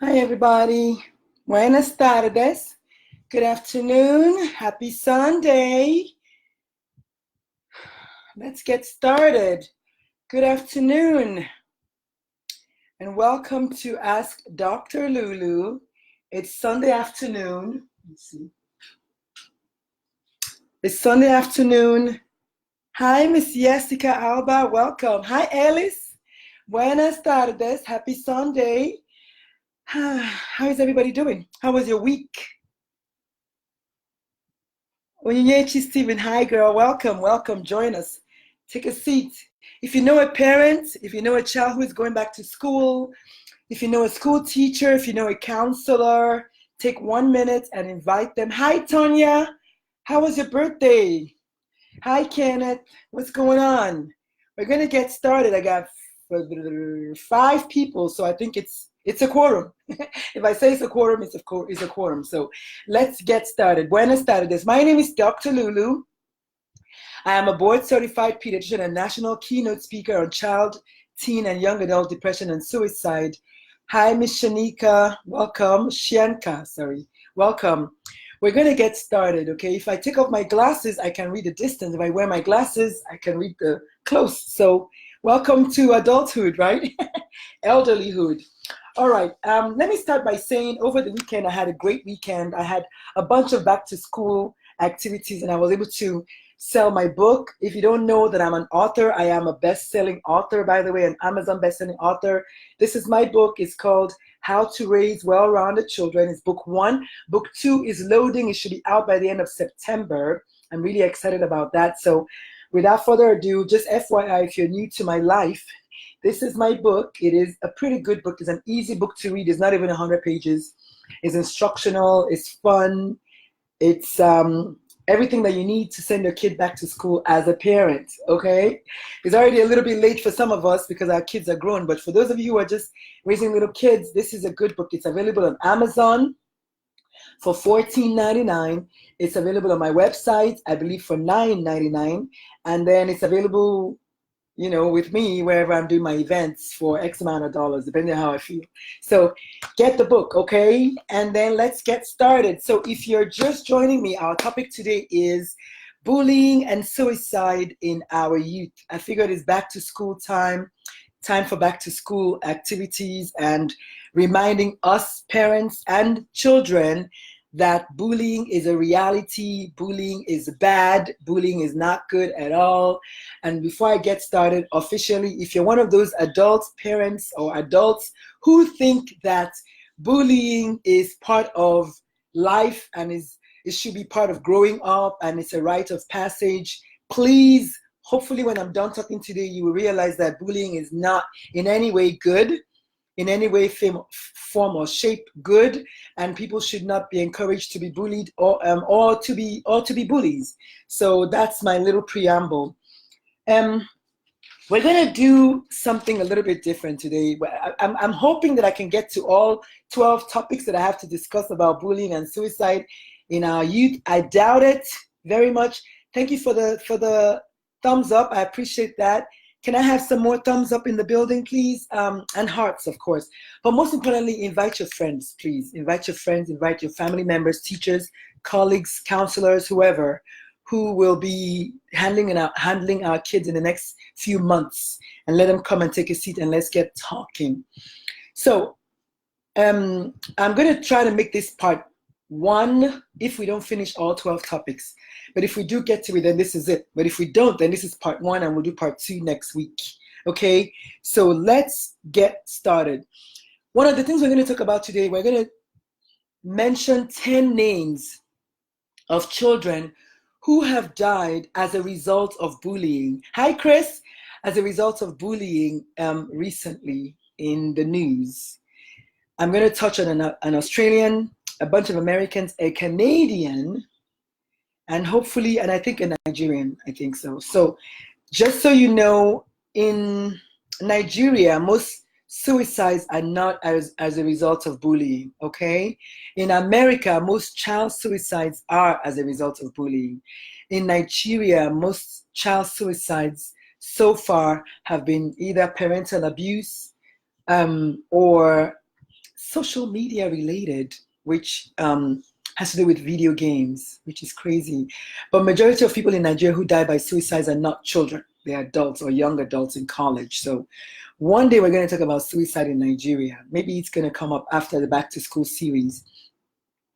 Hi, everybody. Buenas tardes. Good afternoon. Happy Sunday. Let's get started. Good afternoon, and welcome to Ask Dr. Lulu. It's Sunday afternoon. Let's see. It's Sunday afternoon. Hi, Miss Jessica Alba. Welcome. Hi, Alice. Buenas tardes. Happy Sunday. How is everybody doing? How was your week? Onyinyechi Stephen, hi girl, welcome, join us. Take a seat. If you know a parent, if you know a child who is going back to school, if you know a school teacher, if you know a counselor, take 1 minute and invite them. Hi Tonya, how was your birthday? Hi Kenneth, what's going on? We're gonna get started. I got 5 people, so I think it's a quorum. If I say it's a quorum, it's a quorum. So let's get started. Buenas tardes. My name is Dr. Lulu. I am a board-certified pediatrician and national keynote speaker on child, teen, and young adult depression and suicide. Hi, Miss Shanika. Welcome. Shianka, sorry. Welcome. We're going to get started, okay? If I take off my glasses, I can read the distance. If I wear my glasses, I can read the close. So welcome to adulthood, right? Elderlyhood. All right, let me start by saying over the weekend, I had a great weekend. I had a bunch of back to school activities and I was able to sell my book. If you don't know that I'm an author, I am a best-selling author, by the way, an Amazon best-selling author. This is my book. It's called How to Raise Well-Rounded Children. It's book 1. Book 2 is loading. It should be out by the end of September. I'm really excited about that. So without further ado, just FYI, if you're new to my life, this is my book. It is a pretty good book. It's an easy book to read. It's not even 100 pages. It's instructional. It's fun. It's everything that you need to send your kid back to school as a parent, okay? It's already a little bit late for some of us because our kids are grown, but for those of you who are just raising little kids, this is a good book. It's available on Amazon for $14.99. It's available on my website, I believe, for $9.99. And then it's available, with me wherever I'm doing my events for X amount of dollars, depending on how I feel. So get the book, okay? And then let's get started. So if you're just joining me, our topic today is bullying and suicide in our youth. I figured it's back to school time for back to school activities and reminding us parents and children that bullying is a reality, bullying is bad, bullying is not good at all. And before I get started officially, if you're one of those adults, parents, or adults who think that bullying is part of life and it should be part of growing up and it's a rite of passage, please, hopefully when I'm done talking today, you will realize that bullying is not in any way good, in any way, form, or shape good, and people should not be encouraged to be bullied or to be bullies. So that's my little preamble. We're gonna do something a little bit different today. I'm hoping that I can get to all 12 topics that I have to discuss about bullying and suicide in our youth. I doubt it very much. Thank you for the thumbs up. I appreciate that. Can I have some more thumbs up in the building, please? And hearts, of course. But most importantly, invite your friends, please. Invite your friends, invite your family members, teachers, colleagues, counselors, whoever, who will be handling our kids in the next few months. And let them come and take a seat and let's get talking. So I'm going to try to make this part 1 if we don't finish all 12 topics. But if we do get to it, then this is it. But if we don't, then this is part 1 and we'll do part 2 next week. Okay, so let's get started. One of the things we're going to talk about today, we're going to mention 10 names of children who have died as a result of bullying. Hi, Chris. As a result of bullying recently in the news. I'm going to touch on an Australian, a bunch of Americans, a Canadian, and hopefully, and I think a Nigerian, I think so. So just so you know, in Nigeria, most suicides are not as a result of bullying, okay? In America, most child suicides are as a result of bullying. In Nigeria, most child suicides so far have been either parental abuse or social media related, which has to do with video games, which is crazy. But majority of people in Nigeria who die by suicides are not children. They're adults or young adults in college. So one day we're going to talk about suicide in Nigeria. Maybe it's going to come up after the Back to School series.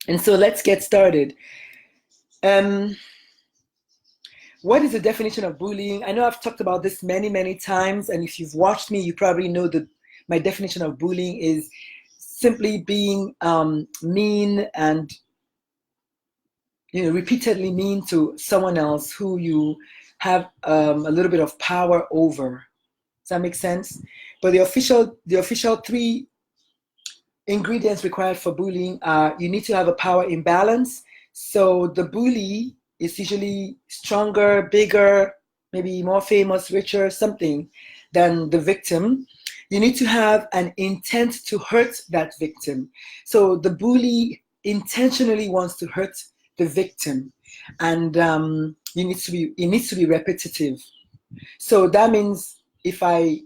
And so let's get started. What is the definition of bullying? I know I've talked about this many, many times. And if you've watched me, you probably know that my definition of bullying is simply being mean and repeatedly mean to someone else who you have a little bit of power over. Does that make sense? But the official 3 ingredients required for bullying are: you need to have a power imbalance. So the bully is usually stronger, bigger, maybe more famous, richer, something than the victim. You need to have an intent to hurt that victim. So the bully intentionally wants to hurt the victim, and it needs to be repetitive. So that means if I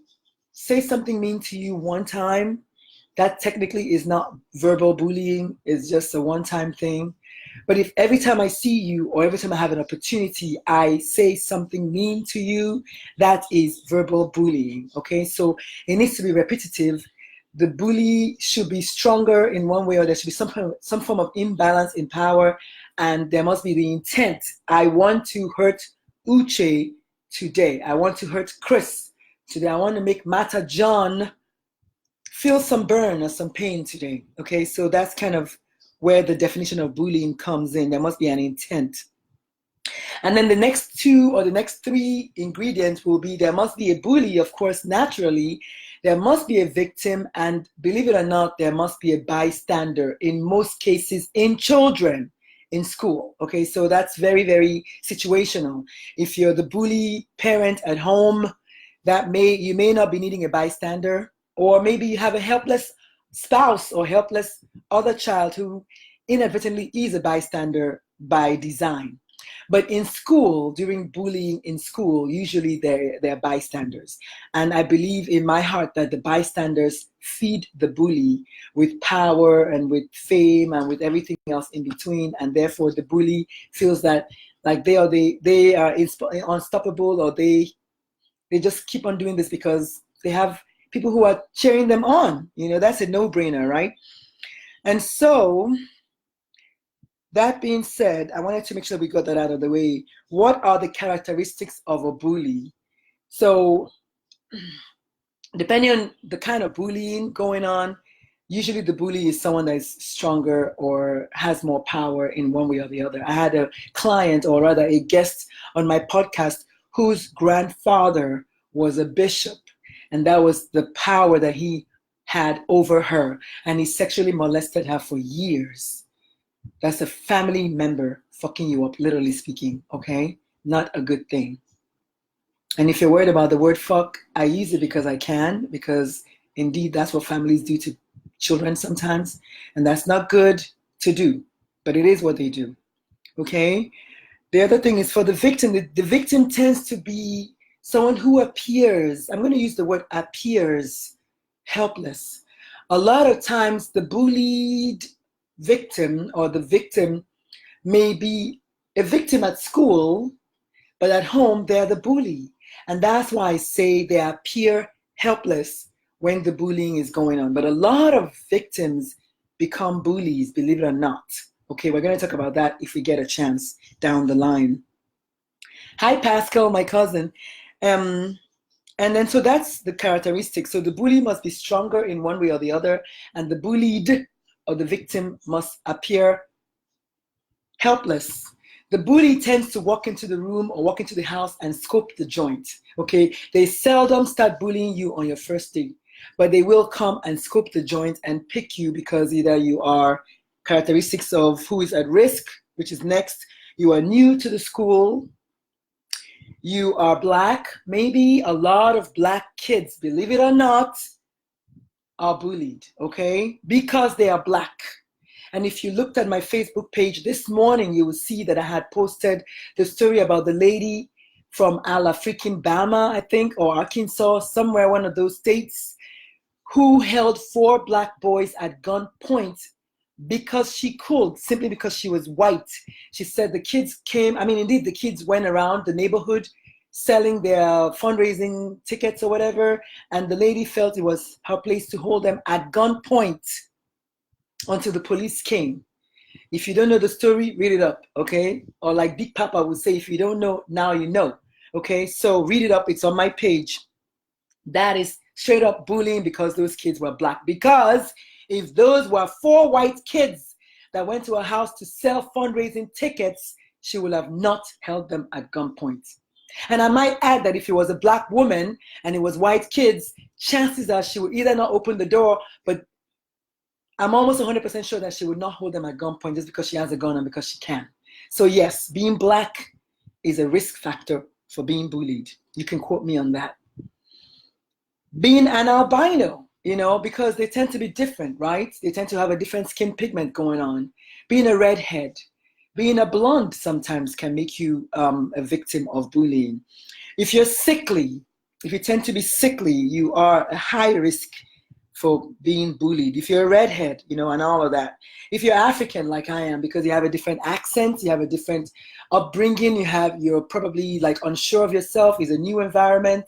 say something mean to you one time, that technically is not verbal bullying, it's just a one-time thing. But if every time I see you or every time I have an opportunity, I say something mean to you, that is verbal bullying, okay? So it needs to be repetitive. The bully should be stronger in one way, or there should be some form of imbalance in power, and there must be the intent. I want to hurt Uche today. I want to hurt Chris today. I want to make Mata John feel some burn or some pain today, okay? So that's kind of where the definition of bullying comes in. There must be an intent. And then the next 2 or the next 3 ingredients will be: there must be a bully, of course, naturally. There must be a victim, and believe it or not, there must be a bystander, in most cases in children in school, okay? So that's very, very situational. If you're the bully parent at home, you may not be needing a bystander, or maybe you have a helpless spouse or helpless other child who inadvertently is a bystander by design. But in school, during bullying in school, usually they're bystanders. And I believe in my heart that the bystanders feed the bully with power and with fame and with everything else in between. And therefore the bully feels that like they are unstoppable, or they just keep on doing this because they have people who are cheering them on. That's a no-brainer, right? And so, that being said, I wanted to make sure we got that out of the way. What are the characteristics of a bully? So, depending on the kind of bullying going on, usually the bully is someone that is stronger or has more power in one way or the other. I had a client, or rather a guest on my podcast, whose grandfather was a bishop, and that was the power that he had over her, and he sexually molested her for years. That's a family member fucking you up, literally speaking, okay? Not a good thing. And if you're worried about the word fuck, I use it because I can, because indeed that's what families do to children sometimes, and that's not good to do, but it is what they do, okay? The other thing is, for the victim, the victim tends to be someone who appears, I'm going to use the word appears, helpless. A lot of times the bullied victim or the victim may be a victim at school, but at home they're the bully. And that's why I say they appear helpless when the bullying is going on. But a lot of victims become bullies, believe it or not. Okay, we're going to talk about that if we get a chance down the line. Hi, Pascal, my cousin. And then, so that's the characteristic. So the bully must be stronger in one way or the other, and the bullied or the victim must appear helpless. The bully tends to walk into the room or walk into the house and scope the joint, okay? They seldom start bullying you on your first date, but they will come and scope the joint and pick you because either you are characteristics of who is at risk, which is next, you are new to the school, you are Black. Maybe a lot of Black kids, believe it or not, are bullied, okay? Because they are Black. And if you looked at my Facebook page this morning, you will see that I had posted the story about the lady from freaking Bama, I think, or Arkansas, somewhere, one of those states, who held 4 black boys at gunpoint because she could, simply because she was white. She said the kids came, I mean, indeed, the kids went around the neighborhood selling their fundraising tickets or whatever, and the lady felt it was her place to hold them at gunpoint until the police came. If you don't know the story, read it up, okay? Or like Big Papa would say, if you don't know, now you know, okay? So read it up, it's on my page. That is straight up bullying because those kids were black. Because if those were 4 white kids that went to her house to sell fundraising tickets, she would have not held them at gunpoint. And I might add that if it was a black woman and it was white kids, chances are she would either not open the door, but I'm almost 100% sure that she would not hold them at gunpoint just because she has a gun and because she can. So yes, being black is a risk factor for being bullied. You can quote me on that. Being an albino, you know, because they tend to be different, right? They tend to have a different skin pigment going on. Being a redhead, being a blonde sometimes can make you a victim of bullying. If you're sickly, if you tend to be sickly, you are a high risk for being bullied. If you're a redhead, you know, and all of that. If you're African like I am, because you have a different accent, you have a different upbringing, you're probably like unsure of yourself, it's a new environment,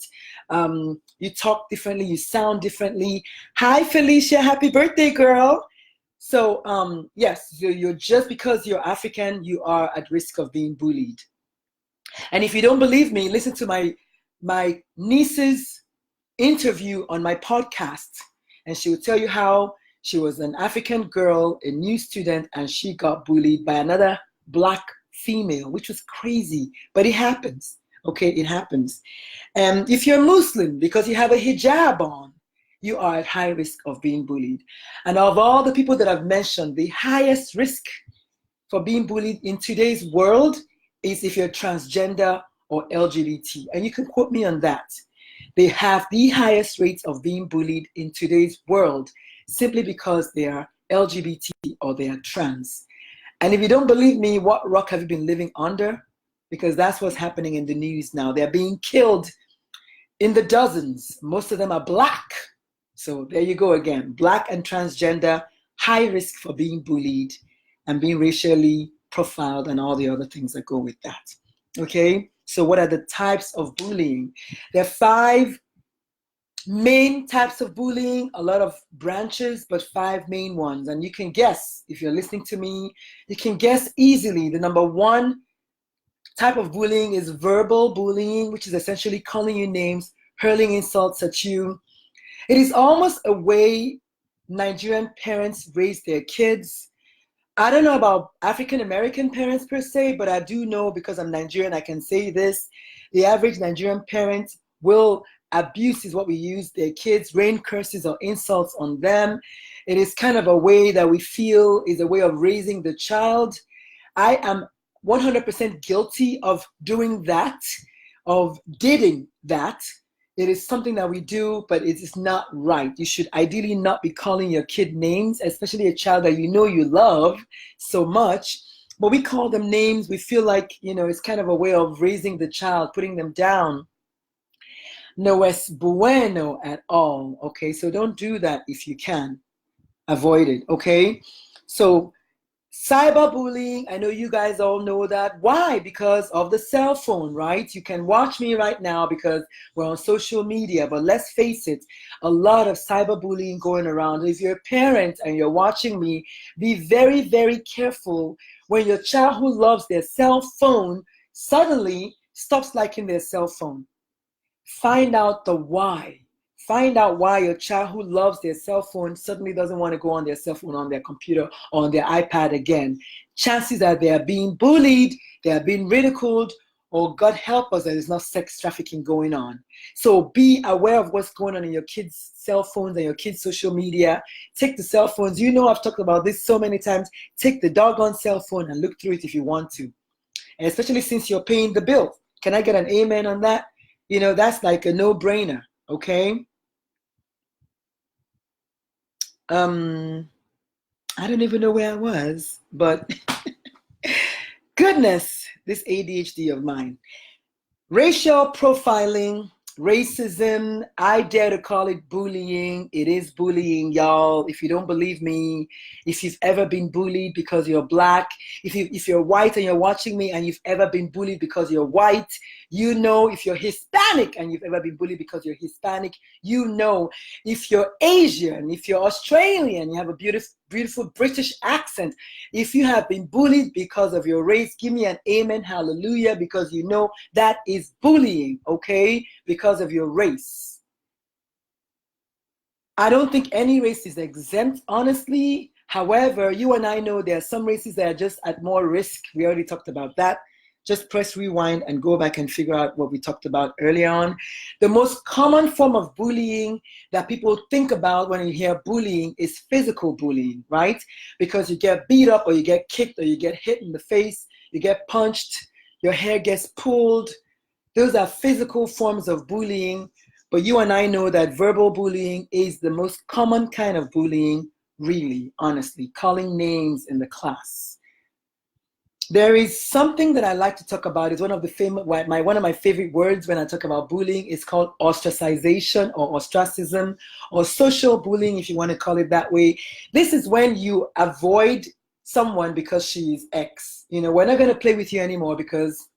you talk differently, you sound differently. Hi Felicia, happy birthday girl. So yes, you're just because you're African, you are at risk of being bullied. And if you don't believe me, listen to my niece's interview on my podcast. And she will tell you how she was an African girl, a new student, and she got bullied by another black female, which was crazy, but it happens. Okay, it happens. And if you're Muslim, because you have a hijab on, you are at high risk of being bullied. And of all the people that I've mentioned, the highest risk for being bullied in today's world is if you're transgender or LGBT. And you can quote me on that. They have the highest rates of being bullied in today's world simply because they are LGBT or they are trans. And if you don't believe me, what rock have you been living under? Because that's what's happening in the news now. They're being killed in the dozens. Most of them are black. So there you go again. Black and transgender, high risk for being bullied and being racially profiled and all the other things that go with that. Okay? So what are the types of bullying? There are 5 main types of bullying, a lot of branches, but 5 main ones. And you can guess, if you're listening to me, you can guess easily. The number 1 type of bullying is verbal bullying, which is essentially calling you names, hurling insults at you. It is almost a way Nigerian parents raise their kids. I don't know about African American parents per se, but I do know, because I'm Nigerian, I can say this. The average Nigerian parent will abuse, is what we use, their kids, rain curses or insults on them. It is kind of a way that we feel is a way of raising the child. I am 100% guilty of doing that, of diding that. It is something that we do, but it is not right. You should ideally not be calling your kid names, especially a child that you know you love so much. But we call them names. We feel like, you know, it's kind of a way of raising the child, putting them down. No es bueno at all. Okay, so don't do that if you can. Avoid it, okay? So cyberbullying, I know you guys all know that. Why? Because of the cell phone, right? You can watch me right now because we're on social media, but let's face it, a lot of cyberbullying going around. If you're a parent and you're watching me, be very, very careful when your child who loves their cell phone suddenly stops liking their cell phone. Find out the why. Find out why your child who loves their cell phone suddenly doesn't want to go on their cell phone, on their computer, or on their iPad again. Chances are they are being bullied, they are being ridiculed, or God help us, there is not sex trafficking going on. So be aware of what's going on in your kids' cell phones and your kids' social media. Take the cell phones. You know I've talked about this so many times. Take the doggone cell phone and look through it if you want to. And especially since you're paying the bill. Can I get an amen on that? You know, that's like a no-brainer, okay? I don't even know where I was, but goodness, this ADHD of mine. Racial profiling, Racism, I dare to call it bullying. It is bullying, y'all. If you don't believe me, if you've ever been bullied because you're black, if you're white and you're watching me and you've ever been bullied because you're white, you know. If you're Hispanic and you've ever been bullied because you're Hispanic, you know. If you're Asian, if you're Australian, you have a beautiful British accent. If you have been bullied because of your race, give me an amen, hallelujah, because you know that is bullying, okay? Because of your race. I don't think any race is exempt, honestly. However, you and I know there are some races that are just at more risk. We already talked about that. Just press rewind and go back and figure out what we talked about earlier on. The most common form of bullying that people think about when you hear bullying is physical bullying, right? Because you get beat up or you get kicked or you get hit in the face, you get punched, your hair gets pulled. Those are physical forms of bullying. But you and I know that verbal bullying is the most common kind of bullying, really, honestly, calling names in the class. There is something that I like to talk about. It's one of my favorite words when I talk about bullying. It's called ostracization or ostracism or social bullying, if you want to call it that way. This is when you avoid someone because she's X. You know, we're not going to play with you anymore because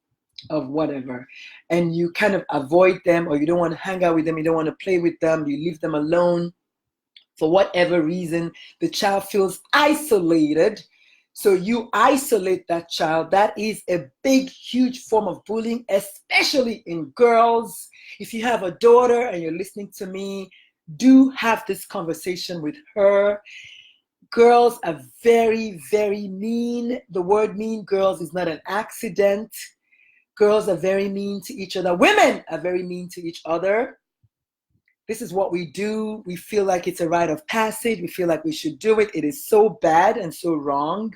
of whatever. And you kind of avoid them, or you don't want to hang out with them. You don't want to play with them. You leave them alone for whatever reason. The child feels isolated. So you isolate that child. That is a big, huge form of bullying, especially in girls. If you have a daughter and you're listening to me, do have this conversation with her. Girls are very, very mean. The word mean girls is not an accident. Girls are very mean to each other. Women are very mean to each other. This is what we do. We feel like it's a rite of passage. We feel like we should do it. It is so bad and so wrong.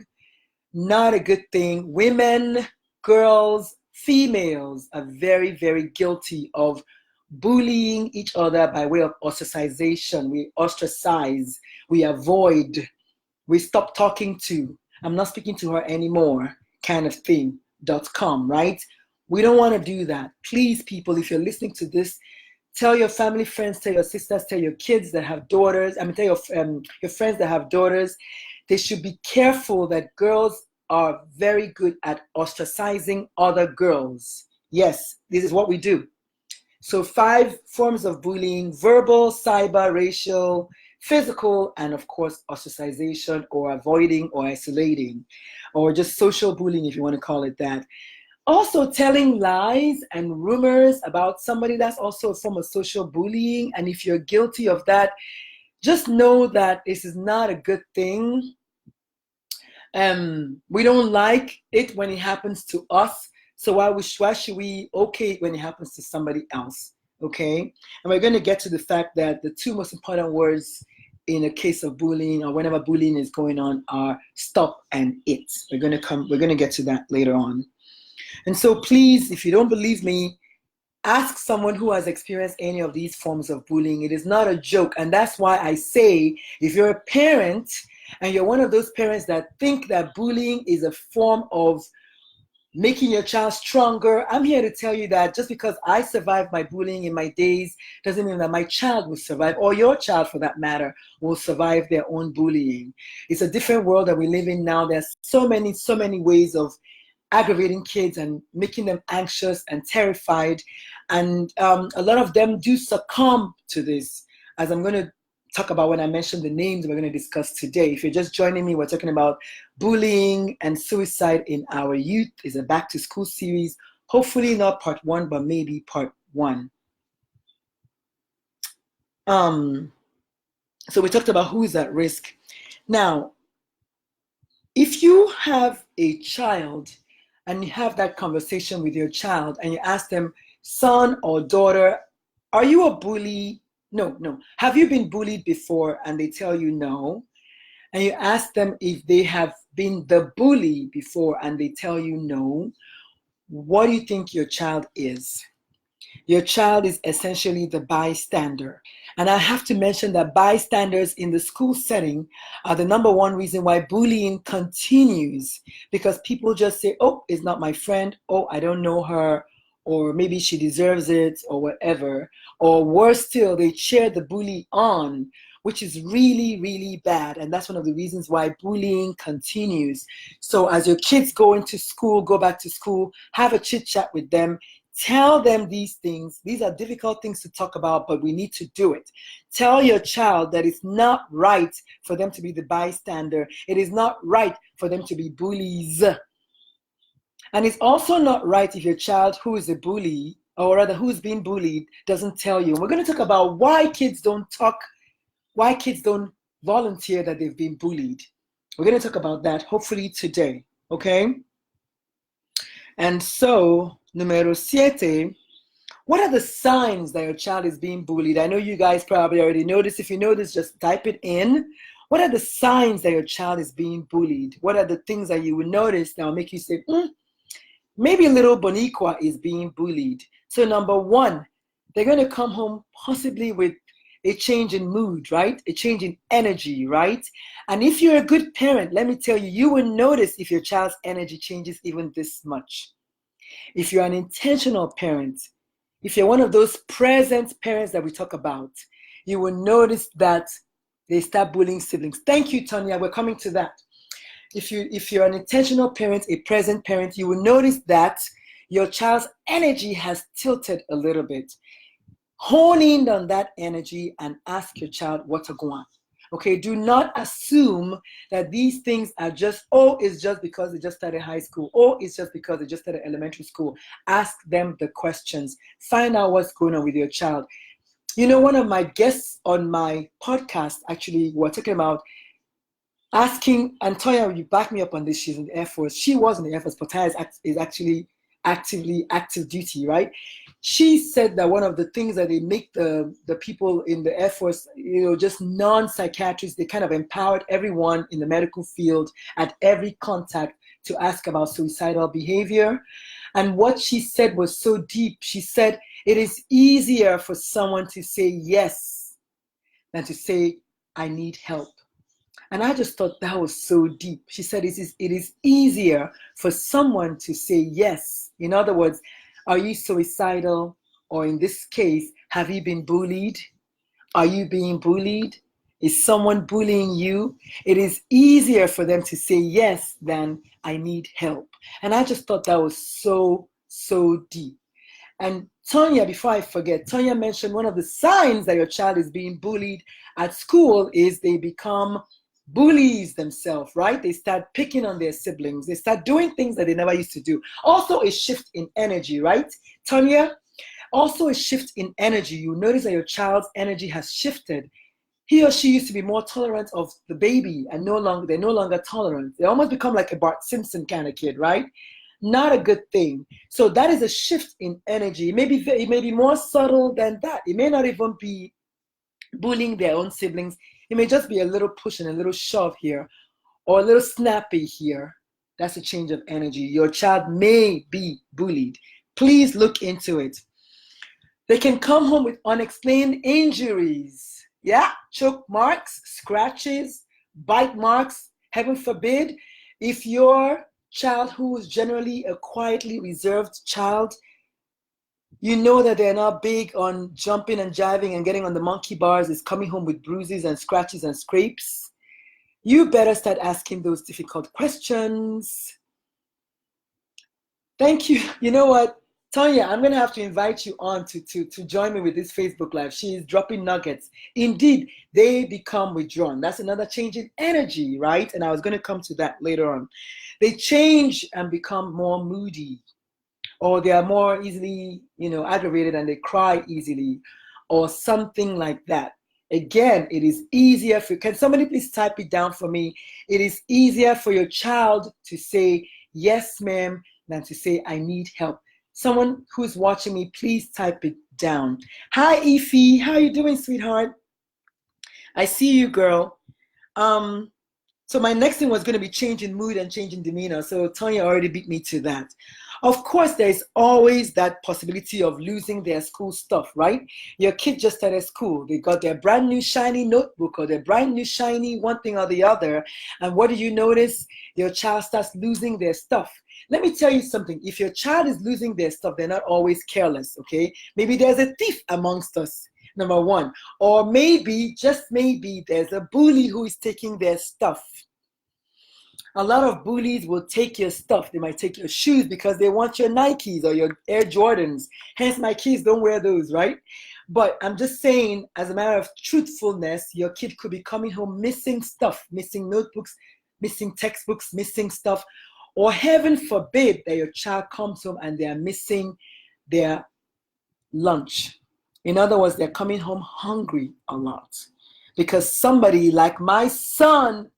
Not a good thing. Women, girls, females are very, very guilty of bullying each other by way of ostracization. We ostracize, we avoid, we stop talking to, I'm not speaking to her anymore, kind of thing, .com, right? We don't want to do that. Please, people, if you're listening to this, tell your family, friends, tell your sisters, tell your kids that have daughters. Tell your friends that have daughters. They should be careful that girls are very good at ostracizing other girls. Yes, this is what we do. So 5 forms of bullying: verbal, cyber, racial, physical, and of course, ostracization or avoiding or isolating, or just social bullying, if you want to call it that. Also, telling lies and rumors about somebody, that's also a form of social bullying. And if you're guilty of that, just know that this is not a good thing. We don't like it when it happens to us. So why should we okay it when it happens to somebody else? Okay? And we're going to get to the fact that the 2 most important words in a case of bullying or whenever bullying is going on are stop and it. We're going to get to that later on. And so please, if you don't believe me, ask someone who has experienced any of these forms of bullying. It is not a joke. And that's why I say, if you're a parent and you're one of those parents that think that bullying is a form of making your child stronger, I'm here to tell you that just because I survived my bullying in my days doesn't mean that my child will survive, or your child for that matter will survive their own bullying. It's a different world that we live in now. There's so many ways of aggravating kids and making them anxious and terrified. And a lot of them do succumb to this, as I'm going to talk about when I mention the names we're going to discuss today. If you're just joining me, we're talking about bullying and suicide in our youth. It's a back to school series. Hopefully not part 1, but maybe part 1. So we talked about who is at risk. Now, if you have a child and you have that conversation with your child and you ask them, son or daughter, are you a bully? No. Have you been bullied before? And they tell you no. And you ask them if they have been the bully before and they tell you no. What do you think your child is? Your child is essentially the bystander. And I have to mention that bystanders in the school setting are the number 1 reason why bullying continues, because people just say, oh, it's not my friend. Oh, I don't know her. or maybe she deserves it, or whatever. Or worse still, they cheer the bully on, which is really, really bad. And that's one of the reasons why bullying continues. So as your kids go into school, go back to school, have a chit chat with them. Tell them these things. These are difficult things to talk about, but we need to do it. Tell your child that it's not right for them to be the bystander. It is not right for them to be bullies. And it's also not right if your child who is a bully, or rather who's being bullied, doesn't tell you. And we're going to talk about why kids don't talk, why kids don't volunteer that they've been bullied. We're going to talk about that hopefully today, okay? And so, numero siete, what are the signs that your child is being bullied? I know you guys probably already know this. If you know this, just type it in. What are the signs that your child is being bullied? What are the things that you will notice that will make you say, maybe little Boniqua is being bullied? So number one, they're going to come home possibly with a change in mood, right? A change in energy, right? And if you're a good parent, let me tell you, you will notice if your child's energy changes even this much. If you're an intentional parent, if you're one of those present parents that we talk about, you will notice that they start bullying siblings. Thank you, Tanya. We're coming to that. If you're an intentional parent, a present parent, you will notice that your child's energy has tilted a little bit. Hone in on that energy and ask your child what to go on. Okay, do not assume that these things are just, it's just because they just started high school, it's just because they just started elementary school. Ask them the questions. Find out what's going on with your child. You know, one of my guests on my podcast, actually, we're talking about asking, and Toya, you back me up on this, she's in the Air Force. She was in the Air Force, but Toya is actually active duty, right? She said that one of the things that they make the people in the Air Force, just non-psychiatrists, they kind of empowered everyone in the medical field at every contact to ask about suicidal behavior. And what she said was so deep. She said, it is easier for someone to say yes than to say, I need help. And I just thought that was so deep. She said, it is easier for someone to say yes. In other words, are you suicidal? Or in this case, have you been bullied? Are you being bullied? Is someone bullying you? It is easier for them to say yes than I need help. And I just thought that was so, so deep. And Tonya, before I forget, Tonya mentioned one of the signs that your child is being bullied at school is they become bullies themselves, right? They start picking on their siblings. They start doing things that they never used to do. Also a shift in energy, right? Tonya, also a shift in energy. You notice that your child's energy has shifted. He or she used to be more tolerant of the baby, and they're no longer tolerant. They almost become like a Bart Simpson kind of kid, right? Not a good thing. So that is a shift in energy. It may be more subtle than that. It may not even be bullying their own siblings. It may just be a little push and a little shove here, or a little snappy here. That's a change of energy. Your child may be bullied. Please look into it. They can come home with unexplained injuries. Yeah, choke marks, scratches, bite marks. Heaven forbid, if your child who is generally a quietly reserved child, you know that they're not big on jumping and jiving and getting on the monkey bars, is coming home with bruises and scratches and scrapes, you better start asking those difficult questions. Thank you. You know what, Tanya, I'm going to have to invite you on to join me with this Facebook Live. She is dropping nuggets. Indeed, they become withdrawn. That's another change in energy, right? And I was going to come to that later on. They change and become more moody, or they are more easily, aggravated, and they cry easily, or something like that. Again, it is easier can somebody please type it down for me? It is easier for your child to say, yes, ma'am, than to say, I need help. Someone who's watching me, please type it down. Hi, Ify. How you doing, sweetheart? I see you, girl. So my next thing was going to be changing mood and changing demeanor. So Tanya already beat me to that. Of course, there's always that possibility of losing their school stuff, right? Your kid just started school. They got their brand new shiny notebook or their brand new shiny one thing or the other. And what do you notice? Your child starts losing their stuff. Let me tell you something. If your child is losing their stuff, they're not always careless, okay? Maybe there's a thief amongst us, number one. Or maybe, just maybe, there's a bully who is taking their stuff. A lot of bullies will take your stuff. They might take your shoes because they want your Nikes or your Air Jordans. Hence, my kids don't wear those, right? But I'm just saying, as a matter of truthfulness, your kid could be coming home missing stuff, missing notebooks, missing textbooks, missing stuff. Or heaven forbid that your child comes home and they are missing their lunch. In other words, they're coming home hungry a lot. Because somebody like my son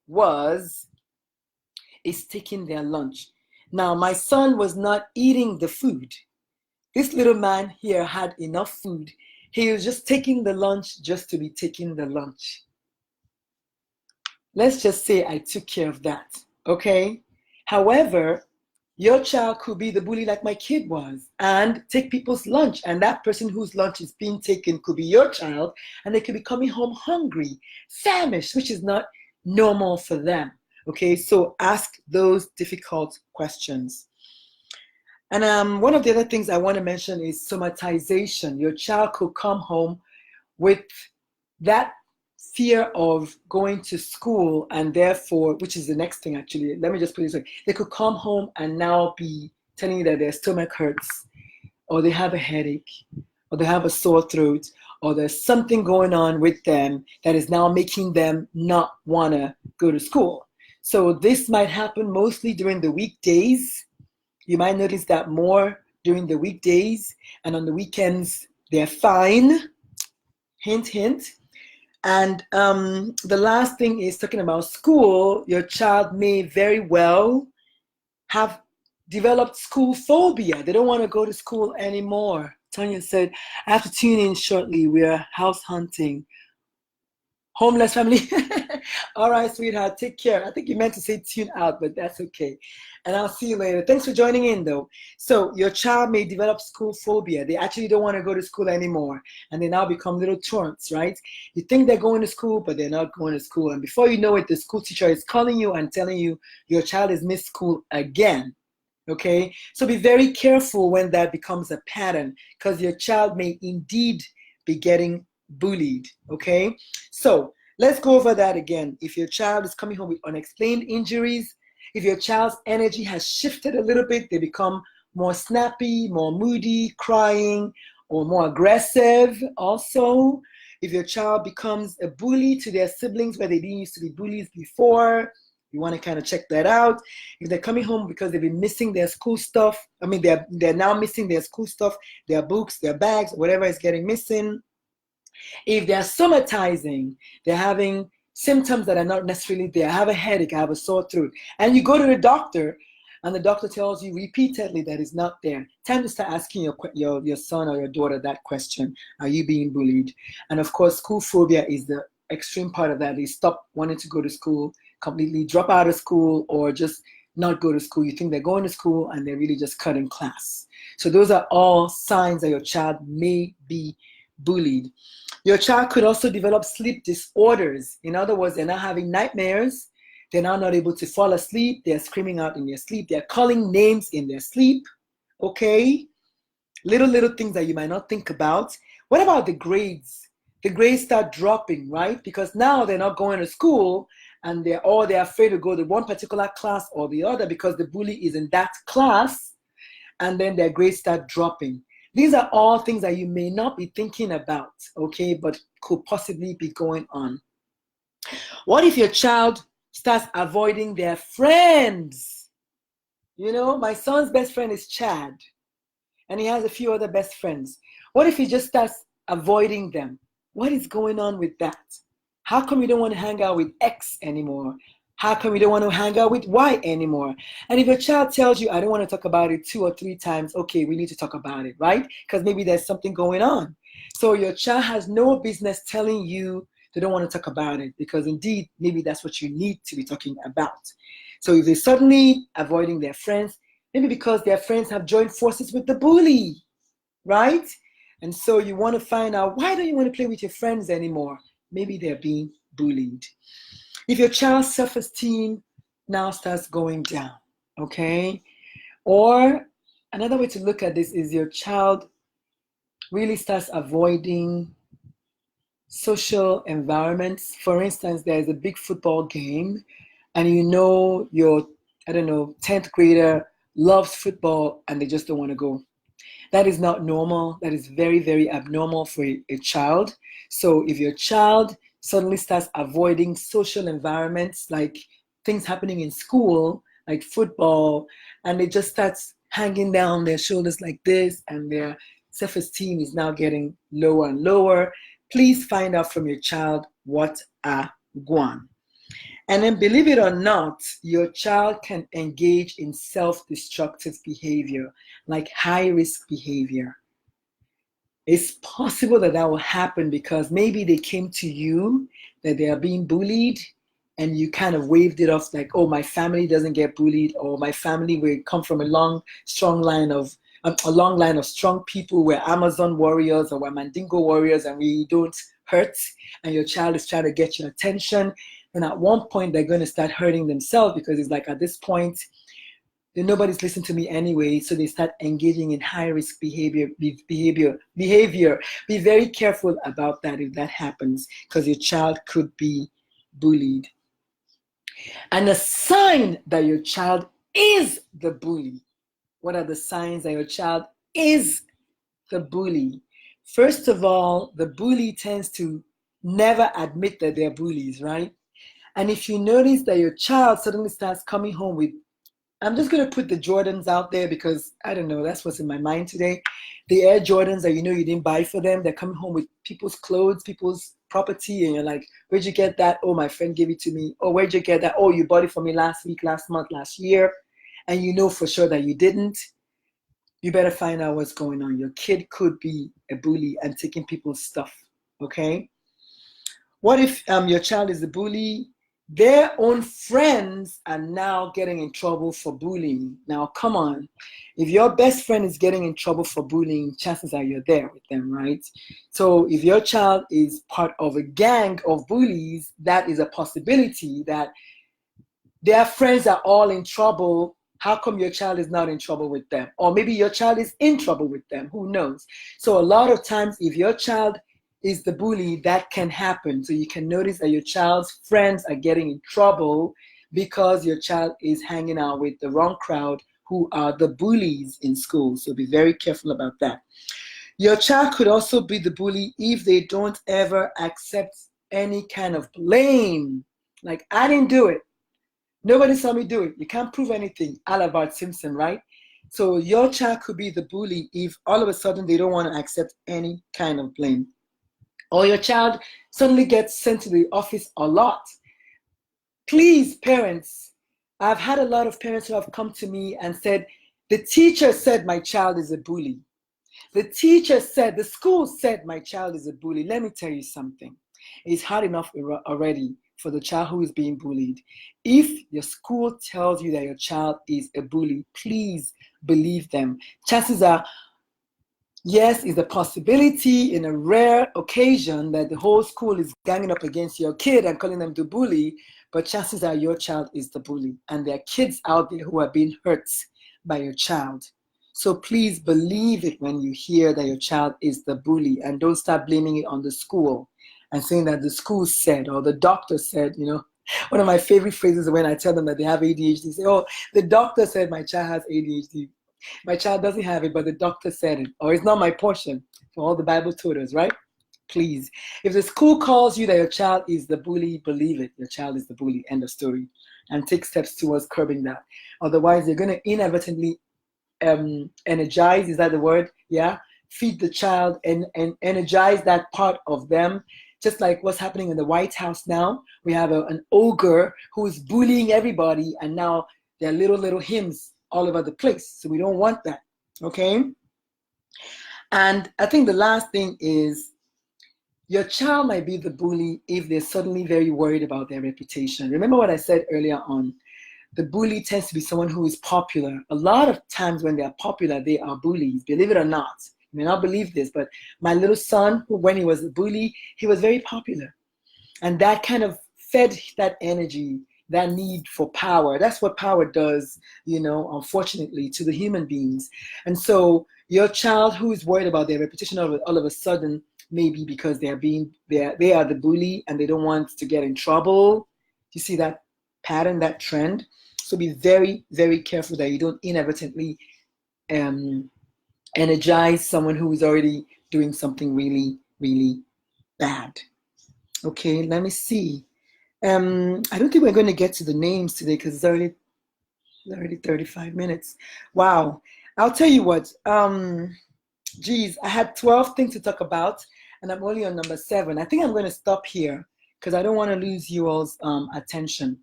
is taking their lunch. Now, my son was not eating the food. This little man here had enough food. He was just taking the lunch just to be taking the lunch. Let's just say I took care of that, okay? However, your child could be the bully like my kid was and take people's lunch. And that person whose lunch is being taken could be your child, and they could be coming home hungry, famished, which is not normal for them. Okay, so ask those difficult questions. And one of the other things I want to mention is somatization. Your child could come home with that fear of going to school, and therefore, which is the next thing actually, let me just put it this way. They could come home and now be telling you that their stomach hurts, or they have a headache, or they have a sore throat, or there's something going on with them that is now making them not want to go to school. So this might happen mostly during the weekdays. You might notice that more during the weekdays, and on the weekends, they're fine. Hint, hint. And the last thing is talking about school. Your child may very well have developed school phobia. They don't want to go to school anymore. Tanya said, I have to tune in shortly. We're house hunting. Homeless family. All right, sweetheart, take care. I think you meant to say tune out, but that's okay. And I'll see you later. Thanks for joining in, though. So your child may develop school phobia. They actually don't want to go to school anymore, and they now become little truants, right? You think they're going to school, but they're not going to school. And before you know it, the school teacher is calling you and telling you your child has missed school again. Okay? So be very careful when that becomes a pattern, because your child may indeed be getting bullied. Okay? So let's go over that again. If your child is coming home with unexplained injuries, if your child's energy has shifted a little bit, they become more snappy, more moody, crying, or more aggressive also. If your child becomes a bully to their siblings where they didn't used to be bullies before, you want to kind of check that out. If they're coming home because they've been missing their school stuff, I mean, they're now missing their school stuff, their books, their bags, whatever is getting missing. If they're somatizing, they're having symptoms that are not necessarily there. I have a headache, I have a sore throat. And you go to the doctor, and the doctor tells you repeatedly that it's not there. Time to start asking your son or your daughter that question. Are you being bullied? And of course, school phobia is the extreme part of that. They stop wanting to go to school, completely drop out of school, or just not go to school. You think they're going to school and they're really just cutting class. So those are all signs that your child may be bullied. Your child could also develop sleep disorders. In other words, they're not having nightmares. They're now not able to fall asleep. They're screaming out in their sleep. They're calling names in their sleep. Okay? Little things that you might not think about. What about the grades? The grades start dropping, right? Because now they're not going to school, and they're afraid to go to one particular class or the other because the bully is in that class, and then their grades start dropping. These are all things that you may not be thinking about, okay, but could possibly be going on. What if your child starts avoiding their friends? You know, my son's best friend is Chad, and he has a few other best friends. What if he just starts avoiding them? What is going on with that? How come you don't want to hang out with X anymore? How come you don't want to hang out with Y anymore? And if your child tells you, I don't want to talk about it 2 or 3 times, okay, we need to talk about it, right? Because maybe there's something going on. So your child has no business telling you they don't want to talk about it, because indeed, maybe that's what you need to be talking about. So if they're suddenly avoiding their friends, maybe because their friends have joined forces with the bully, right? And so you want to find out, why don't you want to play with your friends anymore? Maybe they're being bullied. If your child's self-esteem now starts going down, okay? Or another way to look at this is your child really starts avoiding social environments. For instance, there's a big football game and you know your, I don't know, 10th grader loves football and they just don't want to go. That is not normal. That is very, very abnormal for a child. So if your child suddenly starts avoiding social environments, like things happening in school, like football, and they just starts hanging down their shoulders like this, and their self-esteem is now getting lower and lower, please find out from your child what are guan. And then, believe it or not, your child can engage in self-destructive behavior, like high-risk behavior. It's possible that that will happen because maybe they came to you that they are being bullied and you kind of waved it off like, oh, my family doesn't get bullied, or my family will come from a long line of strong people. We're Amazon warriors or we're Mandingo warriors and we don't hurt, and your child is trying to get your attention. And at one point they're going to start hurting themselves because it's like, at this point, nobody's listening to me anyway, so they start engaging in high-risk behavior. Be very careful about that if that happens, because your child could be bullied. And a sign that your child is the bully. What are the signs that your child is the bully? First of all, the bully tends to never admit that they're bullies, right? And if you notice that your child suddenly starts coming home with, I'm just going to put the Jordans out there because, I don't know, that's what's in my mind today. The Air Jordans that you know you didn't buy for them, they're coming home with people's clothes, people's property, and you're like, where'd you get that? Oh, my friend gave it to me. Oh, where'd you get that? Oh, you bought it for me last week, last month, last year. And you know for sure that you didn't. You better find out what's going on. Your kid could be a bully and taking people's stuff, okay? What if your child is a bully? Their own friends are now getting in trouble for bullying. Now, come on. If your best friend is getting in trouble for bullying, chances are you're there with them, right? So if your child is part of a gang of bullies, that is a possibility that their friends are all in trouble. How come your child is not in trouble with them? Or maybe your child is in trouble with them. Who knows? So a lot of times, if your child is the bully, that can happen. So you can notice that your child's friends are getting in trouble because your child is hanging out with the wrong crowd who are the bullies in school. So be very careful about that. Your child could also be the bully if they don't ever accept any kind of blame. Like, I didn't do it. Nobody saw me do it. You can't prove anything. A la Bart Simpson, right? So your child could be the bully if all of a sudden they don't want to accept any kind of blame. Or your child suddenly gets sent to the office a lot. Please, parents, I've had a lot of parents who have come to me and said, the teacher said my child is a bully. The teacher said, the school said my child is a bully. Let me tell you something. It's hard enough already for the child who is being bullied. If your school tells you that your child is a bully, please believe them. Chances are, yes, it's a possibility in a rare occasion that the whole school is ganging up against your kid and calling them the bully, but chances are your child is the bully, and there are kids out there who are being hurt by your child. So please believe it when you hear that your child is the bully, and don't start blaming it on the school and saying that the school said or the doctor said. You know, one of my favorite phrases when I tell them that they have ADHD, say, oh, the doctor said my child has ADHD. My child doesn't have it, but the doctor said it. Or it's not my portion for all the Bible tutors, right? Please. If the school calls you that your child is the bully, believe it. Your child is the bully. End of story. And take steps towards curbing that. Otherwise, you're going to inadvertently energize, is that the word? Yeah. Feed the child and energize that part of them. Just like what's happening in the White House now. We have an ogre who is bullying everybody, and now there are little hymns all over the place. So we don't want that, okay? And I think the last thing is your child might be the bully if they're suddenly very worried about their reputation. Remember what I said earlier on? The bully tends to be someone who is popular. A lot of times when they are popular, they are bullies, believe it or not. You may not believe this, but my little son, when he was a bully, he was very popular. And that kind of fed that energy. that need for power. That's what power does, unfortunately, to the human beings. And so your child who is worried about their reputation all of a sudden, maybe because they are the bully and they don't want to get in trouble. You see that pattern, that trend? So be very, very careful that you don't inadvertently energize someone who is already doing something really, really bad. Okay, let me see. I don't think we're going to get to the names today because it's already 35 minutes. Wow. I'll tell you what. Geez, I had 12 things to talk about, and I'm only on number 7. I think I'm going to stop here because I don't want to lose you all's attention.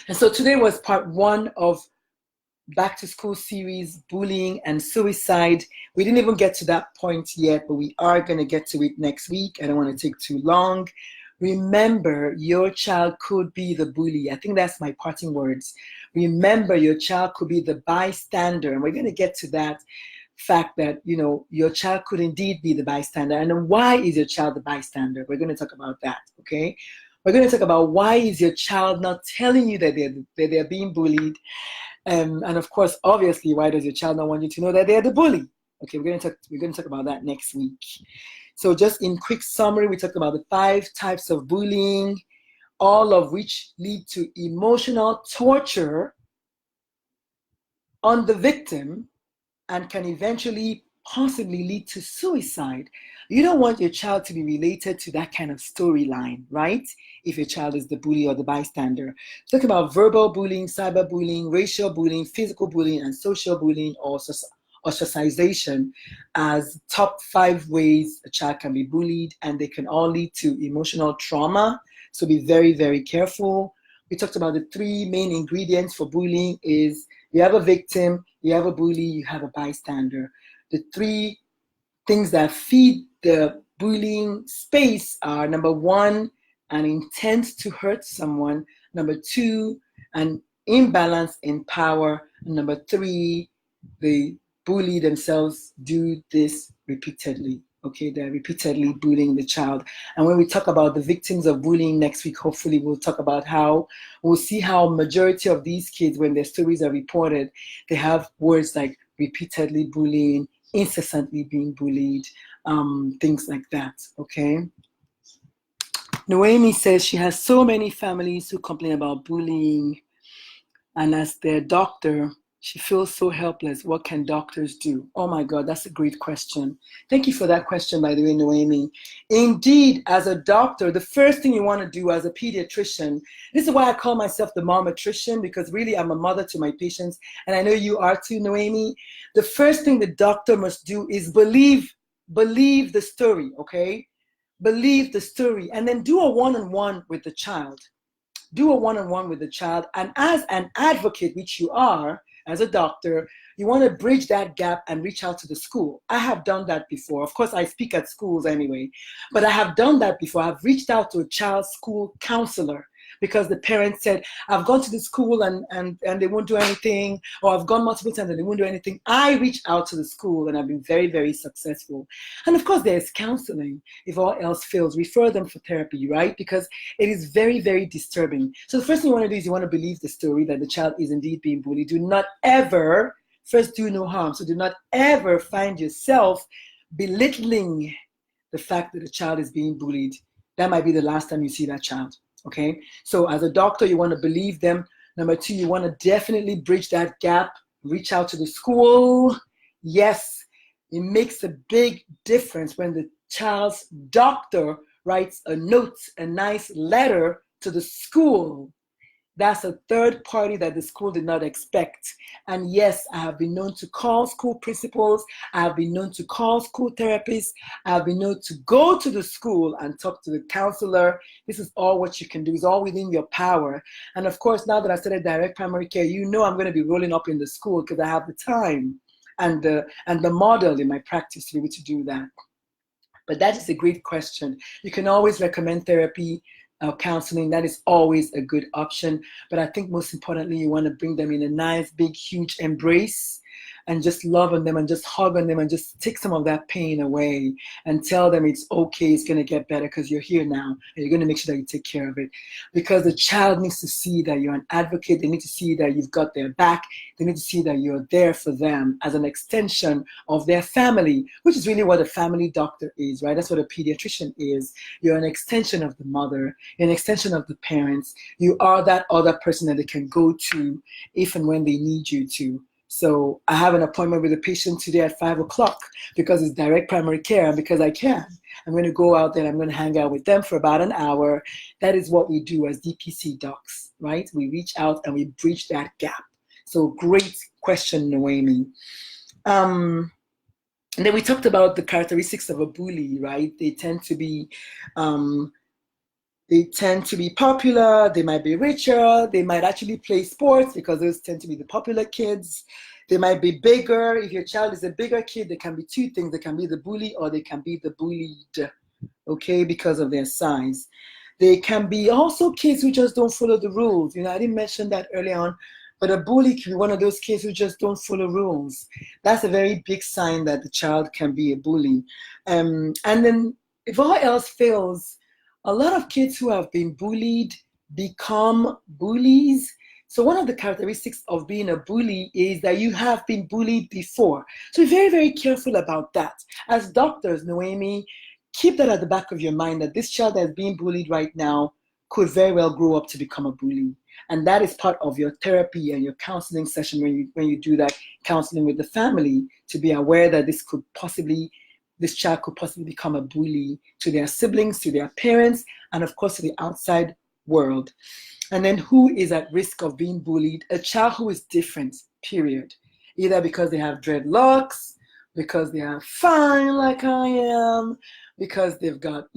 And so today was part 1 of Back to School series, bullying and suicide. We didn't even get to that point yet, but we are going to get to it next week. I don't want to take too long. Remember, your child could be the bully. I think that's my parting words. Remember, your child could be the bystander. And we're going to get to that fact that, your child could indeed be the bystander. And then why is your child the bystander? We're going to talk about that, okay? We're going to talk about why is your child not telling you that they're being bullied? And of course, obviously, why does your child not want you to know that they're the bully? Okay, we're going to talk about that next week. So just in quick summary, we talked about the 5 types of bullying, all of which lead to emotional torture on the victim and can eventually possibly lead to suicide. You don't want your child to be related to that kind of storyline, right? If your child is the bully or the bystander. Talk about verbal bullying, cyberbullying, racial bullying, physical bullying, and social bullying or ostracization as top 5 ways a child can be bullied, and they can all lead to emotional trauma. So be very, very careful. We talked about the 3 main ingredients for bullying is you have a victim, you have a bully, you have a bystander. The 3 things that feed the bullying space are, number 1, an intent to hurt someone. Number 2, an imbalance in power. And number 3, the bully themselves do this repeatedly. Okay, they're repeatedly bullying the child. And when we talk about the victims of bullying next week, hopefully we'll talk about we'll see how majority of these kids, when their stories are reported, they have words like repeatedly bullying, incessantly being bullied, things like that, okay? Noemi says she has so many families who complain about bullying, and as their doctor, she feels so helpless. What can doctors do? Oh my God, that's a great question. Thank you for that question, by the way, Noemi. Indeed, as a doctor, the first thing you want to do as a pediatrician, this is why I call myself the momatrician, because really I'm a mother to my patients, and I know you are too, Noemi. The first thing the doctor must do is believe the story, okay? Believe the story, and then do a one-on-one with the child. Do a one-on-one with the child, and as an advocate, which you are, as a doctor, you want to bridge that gap and reach out to the school. I have done that before. Of course, I speak at schools anyway, but I have done that before. I've reached out to a child's school counselor because the parents said, I've gone to the school and they won't do anything, or I've gone multiple times and they won't do anything. I reach out to the school and I've been very, very successful. And of course, there's counseling. If all else fails, refer them for therapy, right? Because it is very, very disturbing. So the first thing you want to do is you want to believe the story that the child is indeed being bullied. Do not ever, first do no harm. So do not ever find yourself belittling the fact that the child is being bullied. That might be the last time you see that child. Okay, so as a doctor, you want to believe them. Number 2, you want to definitely bridge that gap, reach out to the school. Yes, it makes a big difference when the child's doctor writes a note, a nice letter to the school. That's a third party that the school did not expect. And yes, I have been known to call school principals. I have been known to call school therapists. I have been known to go to the school and talk to the counselor. This is all what you can do. It's all within your power. And of course, now that I started direct primary care, you know I'm going to be rolling up in the school because I have the time and the model in my practice to be able to do that. But that is a great question. You can always recommend therapy. Counseling, that is always a good option. But I think most importantly, you want to bring them in a nice, big, huge embrace and just love on them and just hug on them and just take some of that pain away and tell them it's okay, it's going to get better because you're here now and you're going to make sure that you take care of it. Because the child needs to see that you're an advocate. They need to see that you've got their back. They need to see that you're there for them as an extension of their family, which is really what a family doctor is, right? That's what a pediatrician is. You're an extension of the mother, you're an extension of the parents. You are that other person that they can go to if and when they need you to. So I have an appointment with a patient today at 5 o'clock because it's direct primary care and because I can. I'm going to go out there and I'm going to hang out with them for about an hour. That is what we do as DPC docs, right? We reach out and we bridge that gap. So great question, Noemi. And then we talked about the characteristics of a bully, right? They tend to be popular, they might be richer, they might actually play sports because those tend to be the popular kids. They might be bigger. If your child is a bigger kid, they can be two things. They can be the bully or they can be the bullied, okay, because of their size. They can be also kids who just don't follow the rules. You know, I didn't mention that early on, but a bully can be one of those kids who just don't follow rules. That's a very big sign that the child can be a bully. And then if all else fails, a lot of kids who have been bullied become bullies. So one of the characteristics of being a bully is that you have been bullied before. So be very, very careful about that. As doctors, Noemi, keep that at the back of your mind that this child that is being bullied right now could very well grow up to become a bully. And that is part of your therapy and your counseling session when you do that counseling with the family, to be aware that this child could possibly become a bully to their siblings, to their parents, and of course to the outside world. And then who is at risk of being bullied? A child who is different, period. Either because they have dreadlocks, because they are fine like I am, because they've got,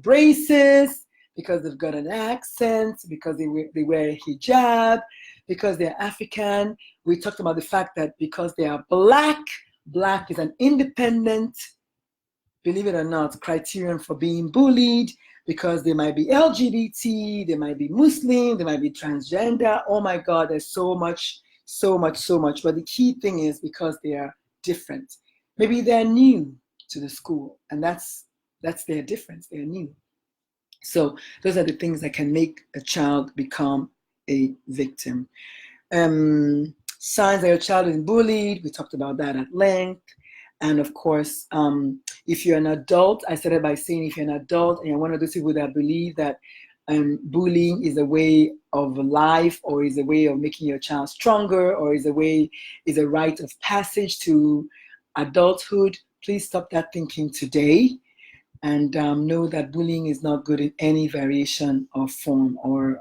braces, because they've got an accent, because they wear a hijab, because they're African. We talked about the fact that because they are black is an independent, believe it or not, criterion for being bullied, because they might be LGBT, they might be Muslim, they might be transgender. Oh my God, there's so much. But the key thing is because they are different. Maybe they're new to the school, and that's their difference. They're new. So those are the things that can make a child become a victim. Signs that your child is bullied, we talked about that at length. And of course, if you're an adult, I started by saying if you're an adult and you're one of those people that believe that bullying is a way of life, or is a way of making your child stronger, or is a rite of passage to adulthood, please stop that thinking today. And know that bullying is not good in any variation or form, or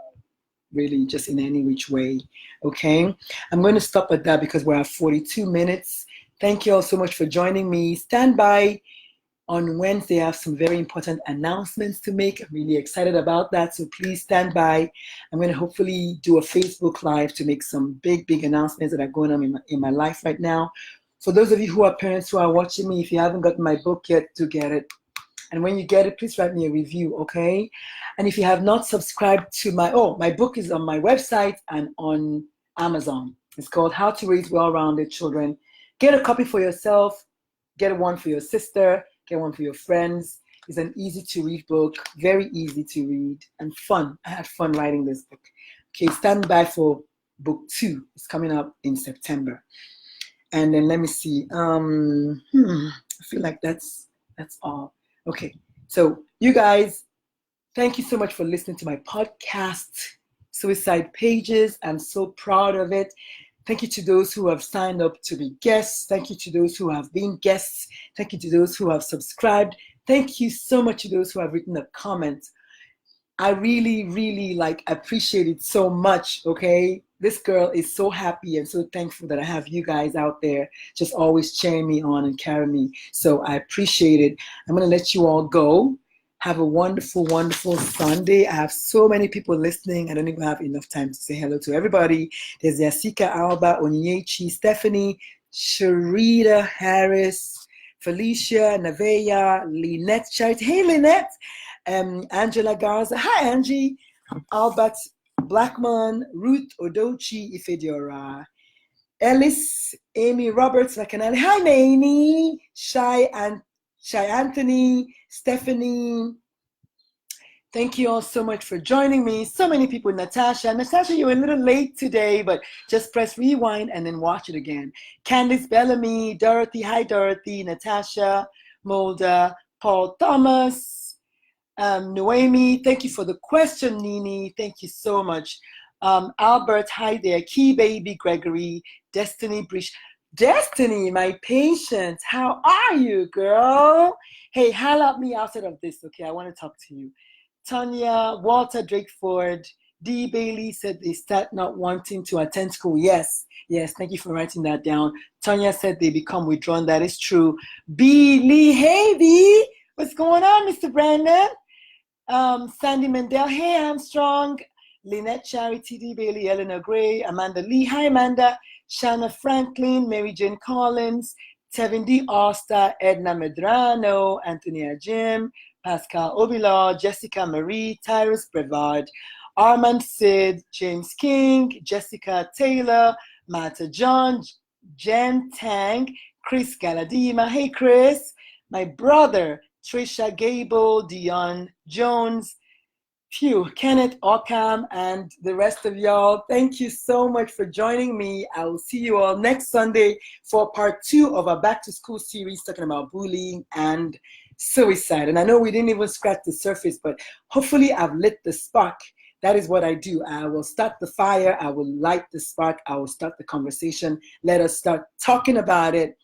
really just in any which way. Okay, I'm going to stop at that because we're at 42 minutes. Thank you all so much for joining me. Stand by. On Wednesday, I have some very important announcements to make. I'm really excited about that, so please stand by. I'm going to hopefully do a Facebook Live to make some big announcements that are going on in my life right now. For those of you who are parents who are watching me, if you haven't gotten my book yet, do get it. And when you get it, please write me a review, okay? And if you have not subscribed to my book is on my website and on Amazon. It's called How to Raise Well-Rounded Children. Get a copy for yourself. Get one for your sister. Get one for your friends. It's an easy-to-read book, very easy to read, and fun. I had fun writing this book. Okay, stand by for book 2. It's coming up in September. And then let me see. I feel like that's all. Okay, so you guys, thank you so much for listening to my podcast, Suicide Pages. I'm so proud of it. Thank you to those who have signed up to be guests. Thank you to those who have been guests. Thank you to those who have subscribed. Thank you so much to those who have written a comment. I really appreciate it so much, okay? This girl is so happy and so thankful that I have you guys out there just always cheering me on and carrying me. So I appreciate it. I'm going to let you all go. Have a wonderful, wonderful Sunday. I have so many people listening. I don't even have enough time to say hello to everybody. There's Yasika Alba, Onyechi, Stephanie, Sharita Harris, Felicia, Nevaeh, Lynette Charity. Hey, Lynette. Angela Garza. Hi, Angie. Albert Blackman, Ruth Odochi Ifediora, Ellis, Amy Roberts, Lacanelli. Hi, Mamie. Shy Anthony, Stephanie. Thank you all so much for joining me. So many people. Natasha, you're a little late today, but just press rewind and then watch it again. Candice Bellamy, Dorothy. Hi, Dorothy. Natasha, Mulder, Paul Thomas, Noemi. Thank you for the question, Nini. Thank you so much. Albert, hi there. Key Baby, Gregory, Destiny, Brish. Destiny, my patient. How are you, girl? Hey, holla at me outside of this, okay? I want to talk to you. Tanya, Walter Drakeford, D. Bailey said they start not wanting to attend school. Yes, thank you for writing that down. Tanya said they become withdrawn. That is true. B. Lee, hey, B. What's going on, Mr. Brandon? Sandy Mendel, hey, Armstrong. Lynette Charity, D. Bailey, Eleanor Gray, Amanda Lee, hi, Amanda. Shanna Franklin, Mary Jane Collins, Tevin D. Oster, Edna Medrano, Antonia Jim, Pascal Obilaw, Jessica Marie, Tyrus Brevard, Armand Sid, James King, Jessica Taylor, Mata John, Jen Tang, Chris Galadima, hey Chris, my brother, Trisha Gable, Dion Jones, Kenneth Ockham, and the rest of y'all. Thank you so much for joining me. I will see you all next Sunday for part 2 of our back to school series talking about bullying and suicide. And I know we didn't even scratch the surface, but hopefully I've lit the spark. That is what I do. I will start the fire. I will light the spark. I will start the conversation. Let us start talking about it.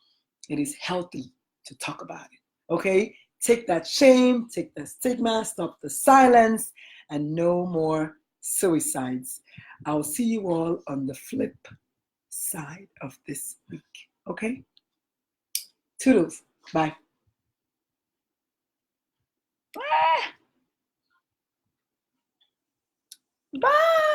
It is healthy to talk about it. Okay? Take that shame, take the stigma, stop the silence, and no more suicides. I'll see you all on the flip side of this week. Okay? Toodles. Bye. Bye.